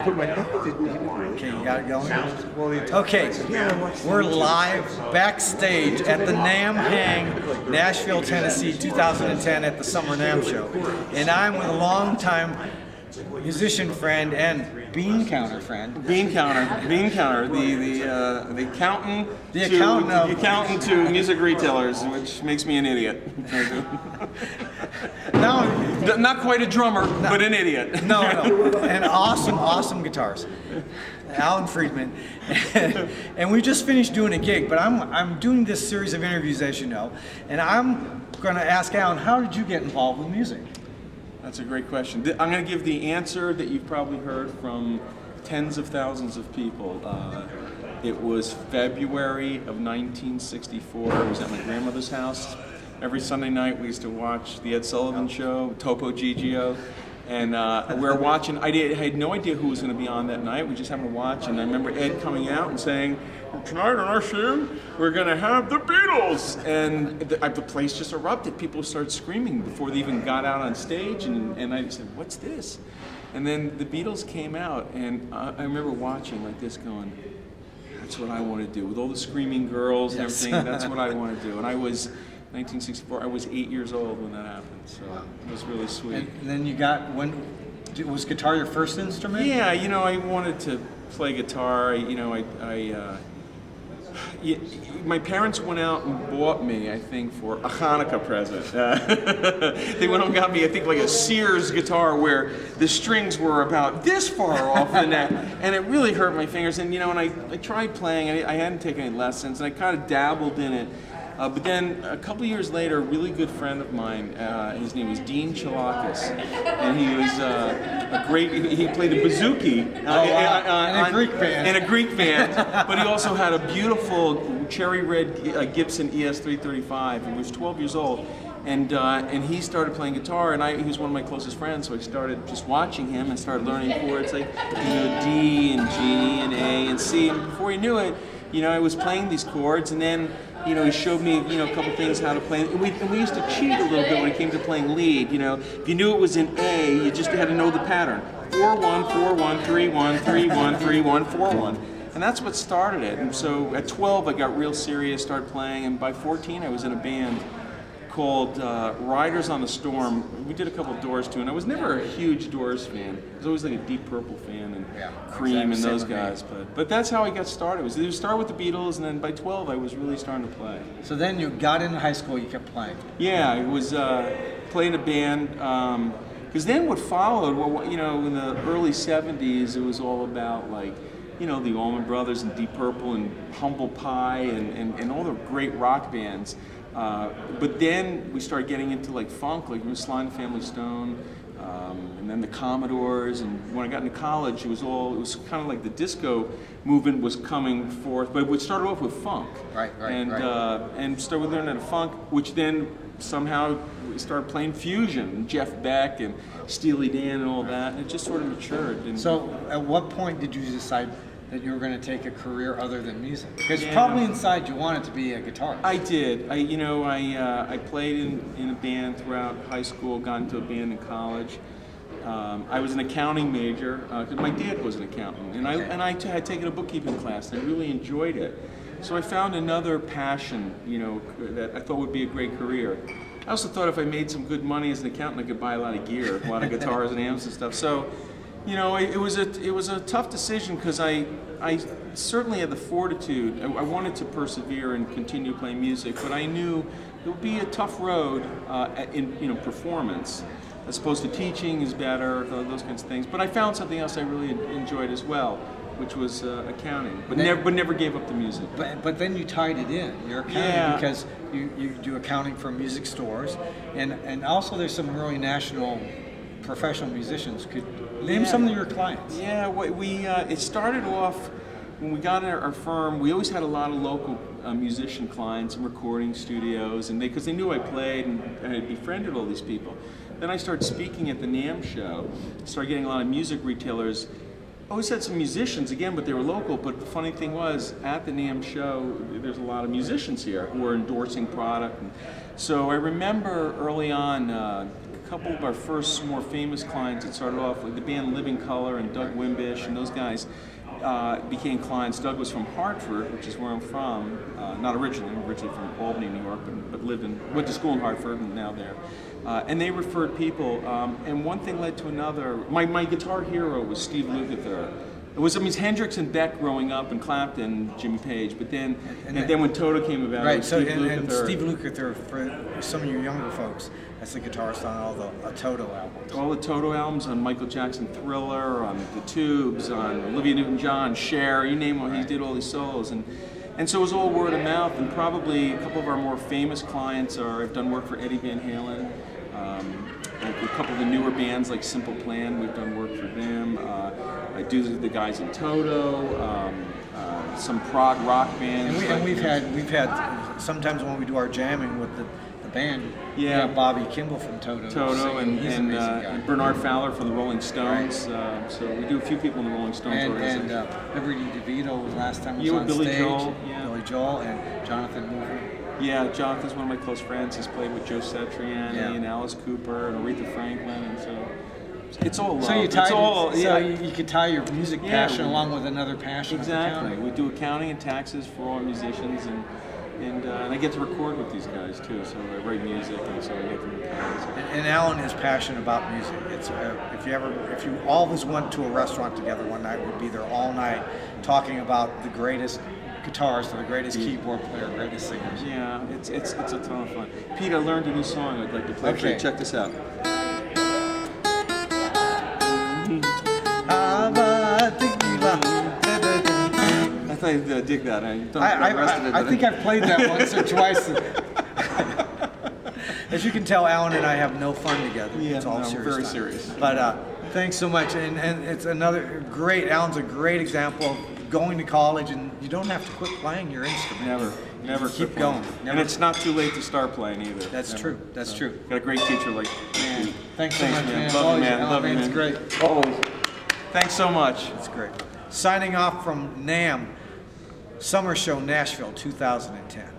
Okay, you got it going? Okay, we're live backstage at the NAMM Hang, Nashville, Tennessee, 2010 at the Summer NAMM Show. And I'm with a longtime musician friend and bean counter friend. Bean counter, the accountant to music retailers, which makes me an idiot. No, not quite a drummer, but an idiot. No, an awesome guitarist, Alan Friedman. And we just finished doing a gig, but I'm doing this series of interviews, as you know, and I'm going to ask Alan, how did you get involved with music? That's a great question. I'm going to give the answer that you've probably heard from tens of thousands of people. It was February of 1964. I was at my grandmother's house. Every Sunday night we used to watch the Ed Sullivan Show, Topo Gigio, and we were watching. I had no idea who was going to be on that night. We just happened to watch, and I remember Ed coming out and saying, "Tonight on our show, we're going to have the Beatles," and the place just erupted. People started screaming before they even got out on stage, and I said, "What's this?" And then the Beatles came out, and I remember watching like this, going, "That's what I want to do." With all the screaming girls and everything, that's what I want to do. And I was 1964. I was 8 years old when that happened, so it was really sweet. And then you got, was guitar your first instrument? Yeah, you know, I wanted to play guitar. You know, my parents went out and bought me, I think, for a Hanukkah present. They went and got me, I think, like a Sears guitar where the strings were about this far off the neck, and it really hurt my fingers. And you know, and I tried playing. I hadn't taken any lessons, and I kind of dabbled in it. But then a couple years later, a really good friend of mine, his name was Dean Chilakis, and he was he played the bouzouki in a Greek band. In a Greek band, but he also had a beautiful cherry red Gibson ES-335. He was 12 years old, and he started playing guitar, and he was one of my closest friends, so I started just watching him and started learning chords like, you know, D and G and A and C, and before he knew it, you know, I was playing these chords, and then, you know, he showed me, you know, a couple things how to play. And we used to cheat a little bit when it came to playing lead. You know, if you knew it was in A, you just had to know the pattern: 4-1, 4-1, 3-1, 3-1, 3-1, 4-1. And that's what started it. And so at 12, I got real serious, started playing, and by 14, I was in a band called Riders on the Storm. We did a couple of Doors too, and I was never a huge Doors fan. I was always like a Deep Purple fan and Cream and those guys. But that's how I got started. It was start with the Beatles, and then by 12 I was really starting to play. So then you got into high school, you kept playing. Yeah, I was playing a band. Because then what followed, well, you know, in the early 70s, it was all about like, you know, the Allman Brothers and Deep Purple and Humble Pie and all the great rock bands. But then we started getting into like funk, like Sly and the Family Stone, and then the Commodores. And when I got into college, it was kind of like the disco movement was coming forth. But we started off with funk, and started learning how to funk, which then somehow we started playing fusion, Jeff Beck and Steely Dan and all that. And it just sort of matured. And so, at what point did you decide that you were going to take a career other than music? Because probably inside you wanted to be a guitarist. I did. I played in a band throughout high school, got into a band in college. I was an accounting major because my dad was an accountant, and I had taken a bookkeeping class, and I really enjoyed it. So I found another passion, you know, that I thought would be a great career. I also thought if I made some good money as an accountant, I could buy a lot of gear, a lot of guitars and amps and stuff. So, you know, it was a tough decision because I certainly had the fortitude. I wanted to persevere and continue playing music, but I knew it would be a tough road in performance, as opposed to teaching is better, those kinds of things. But I found something else I really enjoyed as well, which was accounting, but never gave up the music. But then you tied it in. You're accounting because you do accounting for music stores, and also there's some really national professional musicians. Could name some of your clients? Yeah, it started off when we got our firm. We always had a lot of local musician clients and recording studios, and because they knew I played and I had befriended all these people. Then I started speaking at the NAMM show. Started getting a lot of music retailers. Always had some musicians again, but they were local. But the funny thing was, at the NAMM show, there's a lot of musicians here who are endorsing product. And so I remember early on, couple of our first more famous clients that started off with the band Living Colour and Doug Wimbish, and those guys became clients. Doug was from Hartford, which is where I'm from, not originally. I'm originally from Albany, New York, but went to school in Hartford and now there. And they referred people, and one thing led to another. My guitar hero was Steve Lukather. It was Hendrix and Beck growing up, and Clapton, Jimmy Page. But then, and then when Toto came about, right? Steve And Steve Lukather, for some of you younger folks, that's the guitarist on all the Toto albums. All the Toto albums, on Michael Jackson Thriller, on The Tubes, on Olivia Newton-John, Cher, you name it. He did all these solos, and so it was all word of mouth. And probably a couple of our more famous clients are, I've done work for Eddie Van Halen. A couple of the newer bands like Simple Plan, we've done work for them. I do the guys in Toto, some prog rock bands. And we've had sometimes when we do our jamming with the band, we have Bobby Kimball from Toto. And Bernard Fowler from the Rolling Stones. Right. So we do a few people in the Rolling Stones. And Liberty DeVito was last time was on Billy stage. Joel, Billy Joel and Jonathan Moore. Yeah, Jonathan's one of my close friends. He's played with Joe Satriani and Alice Cooper and Aretha Franklin, and so it's all love. So you could tie your music passion along with another passion. Exactly. We do accounting and taxes for all musicians, and I get to record with these guys too. So I write music, and so I get to record. And Alan is passionate about music. It's if you always went to a restaurant together one night, we'd be there all night talking about the greatest guitarists, or the greatest keyboard player, greatest singers. Yeah, it's a ton of fun. Pete, I learned a new song I'd like to play for you. Check this out. I thought you'd dig that. I think I've played that once or twice. As you can tell, Alan and I have no fun together. Yeah, it's all very serious. But thanks so much, and it's another great. Alan's a great example of going to college, and you don't have to quit playing your instrument. Never keep going. And it's not too late to start playing either. That's true. That's true. Got a great teacher like you. Thanks so much, man. Love you, man. Love you, man. It's great. Always. Thanks so much. It's great. Signing off from NAMM, Summer Show Nashville 2010.